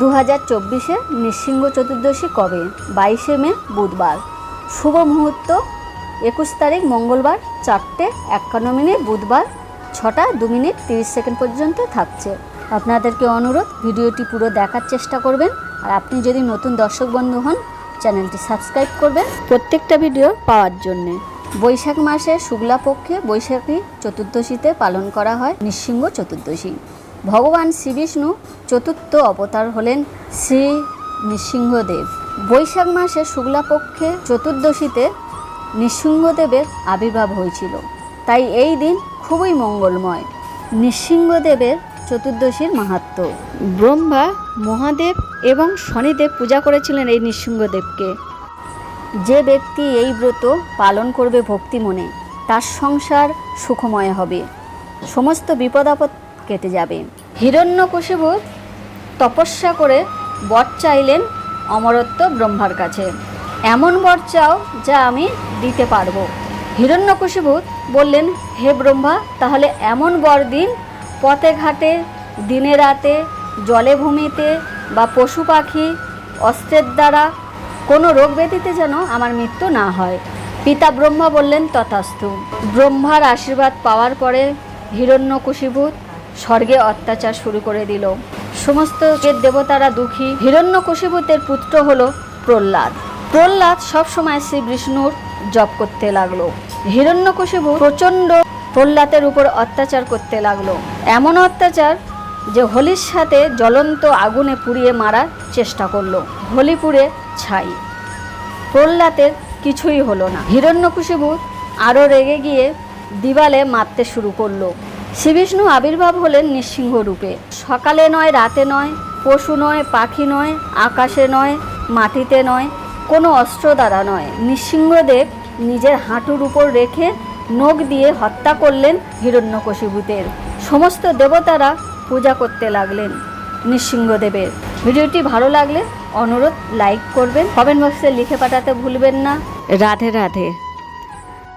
2024-এ নৃসিংহ চতুর্দশী কবে? 22শে মে বুধবার। শুভ মুহূর্ত 21 তারিখ মঙ্গলবার 4:51 বুধবার 6:02:30 পর্যন্ত থাকছে। আপনাদেরকে অনুরোধ ভিডিওটি পুরো দেখার চেষ্টা করবেন, আর আপনি যদি নতুন দর্শক বন্ধু হন চ্যানেলটি সাবস্ক্রাইব করবেন প্রত্যেকটা ভিডিও পাওয়ার জন্যে। বৈশাখ মাসে শুক্লা পক্ষে বৈশাখী চতুর্দশীতে পালন করা হয় নৃসিংহ চতুর্দশী। ভগবান শ্রী বিষ্ণু চতুর্থ অবতার হলেন শ্রী নৃসিংহদেব। বৈশাখ মাসে শুক্লা পক্ষে চতুর্দশীতে নৃসিংহদেবের আবির্ভাব হয়েছিল, তাই এই দিন খুবই মঙ্গলময়। নৃসিংহদেবের চতুর্দশীর মাহাত্ম্য: ব্রহ্মা, মহাদেব এবং শনিদেব পূজা করেছিলেন এই নৃসিংহদেবকে। যে ব্যক্তি এই ব্রত পালন করবে ভক্তি মনে, তার সংসার সুখময় হবে, সমস্ত বিপদ আপদ কেটে যাবে। হিরণ্যকশিপু তপস্যা করে বর চাইলেন অমরত্ব ব্রহ্মার কাছে। এমন বর চাও যা আমি দিতে পারবো। হিরণ্যকশিপু বললেন, হে ব্রহ্মা, তাহলে এমন বর দিন, পথে ঘাটে, দিনে রাতে, জলে ভূমিতে বা পশু পাখি অস্ত্রের দ্বারা কোনো রোগ ব্যাধিতে যেন আমার মৃত্যু না হয়। পিতা ব্রহ্মা বললেন, তথাস্তু। ব্রহ্মার আশীর্বাদ পাওয়ার পরে হিরণ্যকশিপু স্বর্গে অত্যাচার শুরু করে দিল। সমস্ত দেবতারা দুঃখী। হিরণ্যকশিপুতের পুত্র হলো প্রহ্লাদ। প্রহ্লাদ সবসময় শ্রী বিষ্ণুর জপ করতে লাগলো। হিরণ্যকশিপু প্রচণ্ড প্রহ্লাদের উপর অত্যাচার করতে লাগলো, এমন অত্যাচার যে হোলির সাথে জ্বলন্ত আগুনে পুড়িয়ে মারার চেষ্টা করলো। হোলি পুড়ে ছাই। প্রহ্লাদের কিছুই হলো না। হিরণ্যকশিপু আরও রেগে গিয়ে দিবালে মারতে শুরু করলো। শ্রীবিষ্ণু আবির্ভাব হলেন নৃসিংহ রূপে। সকালে নয়, রাতে নয়, পশু নয়, পাখি নয়, আকাশে নয়, মাটিতে নয়, কোনো অস্ত্র দ্বারা নয়, নৃসিংহদেব নিজের হাঁটুর উপর রেখে নখ দিয়ে হত্যা করলেন হিরণ্যকশিপুতের। সমস্ত দেবতারা পূজা করতে লাগলেন নৃসিংহদেবের। ভিডিওটি ভালো লাগলে অনুরোধ লাইক করবেন, কমেন্ট বক্সে লিখে পাঠাতে ভুলবেন না। রাধে রাধে।